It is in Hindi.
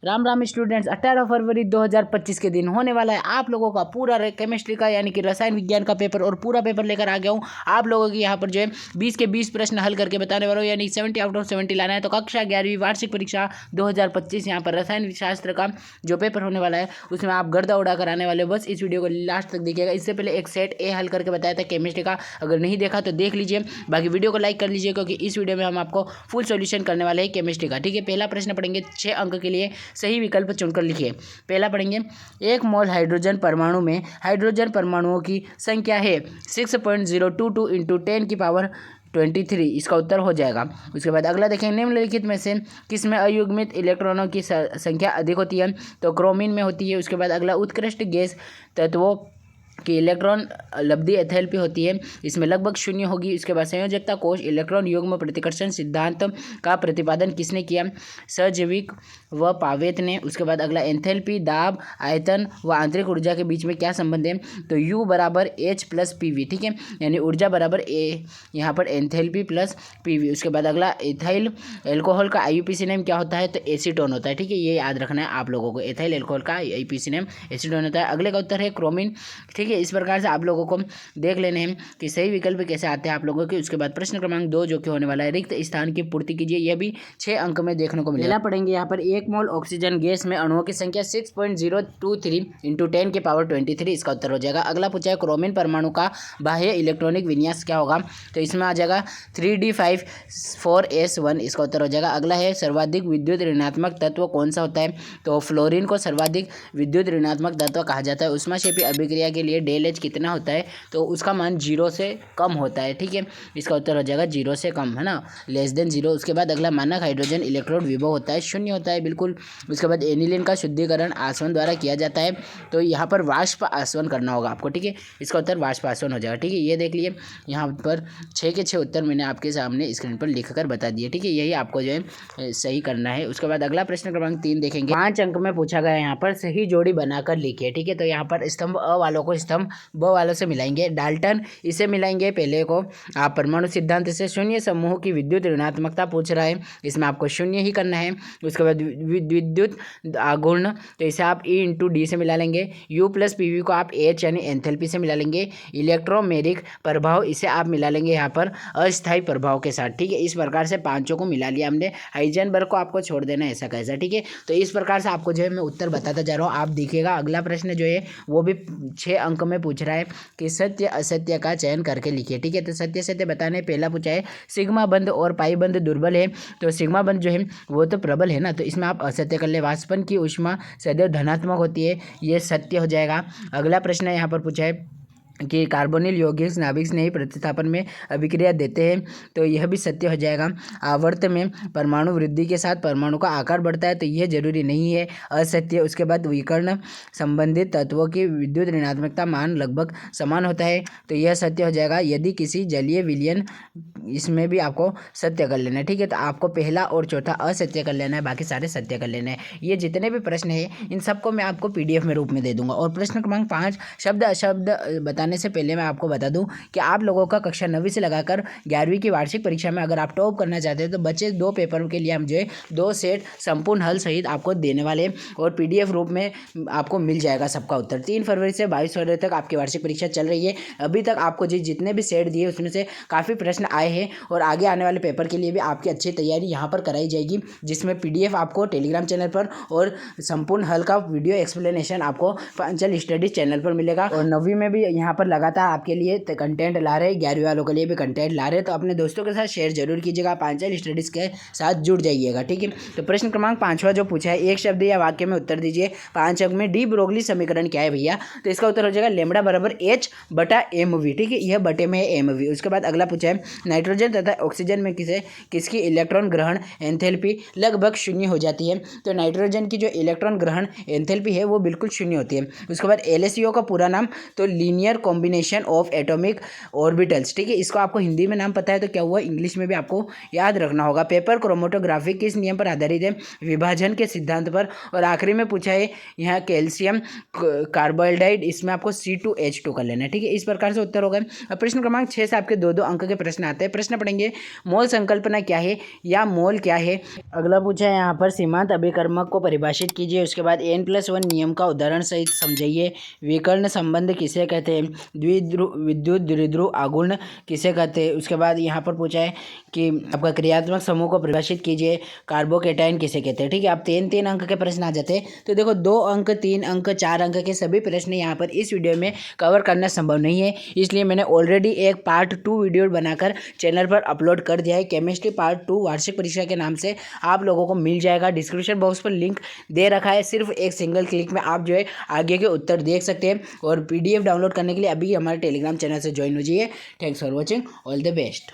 राम राम स्टूडेंट्स, 18 फरवरी 2025 के दिन होने वाला है आप लोगों का पूरा केमिस्ट्री का यानी कि रसायन विज्ञान का पेपर और पूरा पेपर लेकर आ गया हूँ आप लोगों की यहाँ पर जो है 20 के 20 प्रश्न हल करके बताने वाला हूँ, यानी 70 आउट ऑफ 70 लाना है। तो कक्षा 11वीं वार्षिक परीक्षा 2025 यहाँ पर रसायन शास्त्र का जो पेपर होने वाला है उसमें आप गर्दा उड़ा कर आने वाले हो। बस इस वीडियो को लास्ट तक देखिएगा। इससे पहले एक सेट ए हल करके बताया था केमिस्ट्री का, अगर नहीं देखा तो देख लीजिए, बाकी वीडियो को लाइक कर लीजिए क्योंकि इस वीडियो में हम आपको फुल सॉल्यूशन करने वाले हैं केमिस्ट्री का। ठीक है, पहला प्रश्न पढ़ेंगे 6 अंक के लिए, सही विकल्प चुनकर लिखिए। पहला पढ़ेंगे, 1 मोल हाइड्रोजन परमाणु में हाइड्रोजन परमाणुओं की संख्या है 6.022 इंटू 10 की पावर 23, इसका उत्तर हो जाएगा। उसके बाद अगला देखेंगे, निम्नलिखित में से किसमें अयुग्मित इलेक्ट्रॉनों की संख्या अधिक होती है, तो क्रोमीन में होती है। उसके बाद अगला, उत्कृष्ट गैस तत्वों कि इलेक्ट्रॉन लब्धि एंथैल्पी होती है, इसमें लगभग 0 होगी। इसके बाद संयोजकता कोश इलेक्ट्रॉन युग्म प्रतिकर्षण सिद्धांत का प्रतिपादन किसने किया, सहजीविक व पावेत ने। उसके बाद अगला, एंथैल्पी दाब आयतन व आंतरिक ऊर्जा के बीच में क्या संबंध है, तो U बराबर H प्लस PV। ठीक है, यानी ऊर्जा बराबर A यहाँ पर एंथैल्पी प्लस PV। उसके बाद अगला, एथाइल एल्कोहल का IUPAC नेम क्या होता है, तो एसीटोन होता है। ठीक है, ये याद रखना है आप लोगों को, एथाइल एल्कोहल का IUPAC नेम एसीटोन होता है। अगले का उत्तर है क्रोमीन। ठीक है, इस प्रकार से आप लोगों को देख लेने हैं कि सही विकल्प कैसे आते हैं आप लोगों के। उसके बाद प्रश्न क्रमांक 2 जो कि होने वाला है, रिक्त स्थान की पूर्ति कीजिए, यह भी 6 अंक में देखने को मिलेगा। पढ़ेंगे यहाँ पर 1 मोल ऑक्सीजन गैस में अणुओं की संख्या 6.023 इंटू 10 की पावर 23, इसका उत्तर हो जाएगा। अगला पूछा है, क्रोमीन परमाणु का बाह्य इलेक्ट्रॉनिक विन्यास क्या होगा, तो इसमें आ जाएगा 3d5 4s1, इसका उत्तर हो जाएगा। अगला है, सर्वाधिक विद्युत ऋणात्मक तत्व कौन सा होता है, तो फ्लोरीन को सर्वाधिक विद्युत ऋणात्मक तत्व कहा जाता है। ऊष्माक्षेपी अभिक्रिया के लिए डेल एच कितना होता है, तो उसका मान 0 से कम होता है। ठीक है, इसका उत्तर हो जाएगा 0 से कम, है ना, लेस देन 0। उसके बाद अगला, मानक हाइड्रोजन इलेक्ट्रोड विभव होता है 0 होता है, बिल्कुल। उसके बाद एनिलीन का शुद्धिकरण आसवन द्वारा किया जाता है, तो यहाँ पर वाष्प आसवन करना होगा आपको। ठीक है, इसका उत्तर वाष्प आसवन हो जाएगा। ठीक है, ये देख लिए यहाँ पर 6 के 6 उत्तर मैंने आपके सामने स्क्रीन पर लिख कर बता दिए। ठीक है, यही आपको जो है सही करना है। उसके बाद अगला प्रश्न क्रमांक 3 देखेंगे, 5 अंक में पूछा गया, यहाँ पर सही जोड़ी बनाकर लिखिए। ठीक है, तो यहाँ पर स्तंभ अ वालों को स्तंभ ब वालों से मिलाएंगे। डाल्टन इसे मिलाएंगे पहले को। आप परमाणु सिद्धांत से शून्य समूह की विद्युत ऋणात्मकता पूछ रहा है, इसमें आपको 0 ही करना है। उसके बाद विद्युत आघूर्ण, तो इसे आप E इंटू डी से मिला लेंगे। U प्लस PV को आप H यानी एंथैल्पी से मिला लेंगे। इलेक्ट्रोमेरिक प्रभाव, इसे आप मिला लेंगे यहाँ पर अस्थायी प्रभाव के साथ। ठीक है, इस प्रकार से पांचों को मिला लिया हमने। हाइजेनबर्ग को आपको छोड़ देना ऐसा कैसा। ठीक है, तो इस प्रकार से आपको जो है मैं उत्तर बताता जा रहा हूँ, आप देखिएगा। अगला प्रश्न जो है वो भी 6 अंक में पूछ रहा है कि सत्य असत्य का चयन करके लिखिए। ठीक है, तो सत्य सत्य बताने पहला पूछा है, सिग्मा बंध और पाई बंध दुर्बल है, तो सिग्मा बंध जो है वो तो प्रबल है ना, तो इसमें आप असत्य कर ले। वाष्पन की ऊष्मा सदैव धनात्मक होती है, ये सत्य हो जाएगा। अगला प्रश्न यहाँ पर पूछा है कि कार्बोनिल यौगिक नाभिक स्नेही प्रतिस्थापन में अभिक्रिया देते हैं, तो यह भी सत्य हो जाएगा। आवर्त में परमाणु वृद्धि के साथ परमाणु का आकार बढ़ता है, तो यह जरूरी नहीं है, असत्य। उसके बाद विकर्ण संबंधित तत्वों की विद्युत ऋणात्मकता मान लगभग समान होता है, तो यह सत्य हो जाएगा। यदि किसी जलीय विलयन, इसमें भी आपको सत्य कर लेना है। ठीक है, तो आपको पहला और चौथा असत्य कर लेना है, बाकी सारे सत्य कर लेना है। ये जितने भी प्रश्न हैं इन सबको मैं आपको PDF में रूप में दे दूंगा। और प्रश्न क्रमांक 5, शब्द अशब्द बताने से पहले मैं आपको बता दूं कि आप लोगों का कक्षा 9वीं से लगाकर 11वीं की वार्षिक परीक्षा में अगर आप टॉप करना चाहते हैं तो बच्चे 2 पेपर के लिए हम जो है 2 सेट संपूर्ण हल सहित आपको देने वाले, और PDF रूप में आपको मिल जाएगा सबका उत्तर। 3 फरवरी से 22 फरवरी तक आपकी वार्षिक परीक्षा चल रही है। अभी तक आपको जितने भी सेट दिए उसमें से काफ़ी प्रश्न आए हैं, और आगे आने वाले पेपर के लिए भी आपकी अच्छी तैयारी यहाँ पर कराई जाएगी, जिसमें PDF आपको टेलीग्राम चैनल पर और संपूर्ण हल का वीडियो एक्सप्लेनेशन आपको पांचल स्टडीज चैनल पर मिलेगा। और 9वीं में भी यहाँ पर लगातार आपके लिए कंटेंट ला रहे हैं, 11वीं वालों के लिए भी कंटेंट ला रहे हैं, तो अपने दोस्तों के साथ शेयर जरूर कीजिएगा, पांचल स्टडीज के साथ जुड़ जाइएगा। ठीक है, तो प्रश्न क्रमांक 5वां जो पूछा है, एक शब्द या वाक्य में उत्तर दीजिए। 5 अंक में डी ब्रोगली समीकरण क्या है भैया, तो इसका उत्तर हो जाएगा लैम्ब्डा बराबर H/mv। ठीक है, यह बटे में है mv। उसके बाद अगला पूछा है, नाइट्रोजन तथा ऑक्सीजन में किसकी इलेक्ट्रॉन ग्रहण एंथैल्पी लगभग 0 हो जाती है, तो नाइट्रोजन की जो इलेक्ट्रॉन ग्रहण एंथैल्पी है वो बिल्कुल 0 होती है। उसके बाद LSO का पूरा नाम, तो linear combination of atomic orbitals. ठीक है, इसको आपको हिंदी में नाम पता है तो क्या हुआ, इंग्लिश में भी आपको याद रखना होगा। पेपर क्रोमेटोग्राफी किस नियम पर आधारित है, विभाजन के सिद्धांत पर। और आखिरी में पूछा है यहाँ कैल्शियम कार्बोहाइड्रेट, इसमें आपको C2H2 कर लेना है। ठीक है, इस प्रकार से उत्तर होगा। अब प्रश्न क्रमांक 6 से आपके 2-2 अंक के प्रश्न आते हैं। प्रश्न पढ़ेंगे, मोल संकल्पना क्या है या मोल क्या है। अगला पूछा है यहाँ पर सीमांत अभिकर्मक को परिभाषित कीजिए। उसके बाद N+1 नियम का उदाहरण सहित समझाइए। विकर्ण संबंध किसे कहते हैं, द्विध्रुव विद्युत द्विध्रुव आघूर्ण किसे कहते हैं। उसके बाद यहाँ पर पूछा है कि आपका क्रियात्मक समूह को परिभाषित कीजिए, कार्बोकेटाइन किसे कहते हैं। ठीक है, आप 3-3 अंक के प्रश्न आ जाते हैं। तो देखो 2 अंक, 3 अंक, 4 अंक के सभी प्रश्न यहाँ पर इस वीडियो में कवर करना संभव नहीं है, इसलिए मैंने ऑलरेडी एक पार्ट 2 वीडियो बनाकर चैनल पर अपलोड कर दिया है। केमिस्ट्री पार्ट 2 वार्षिक परीक्षा के नाम से आप लोगों को मिल जाएगा। डिस्क्रिप्शन बॉक्स पर लिंक दे रखा है, सिर्फ एक सिंगल क्लिक में आप जो है आगे के उत्तर देख सकते हैं। और PDF डाउनलोड करने के लिए अभी हमारे टेलीग्राम चैनल से ज्वाइन हो जाइए। Thanks for watching, all the best.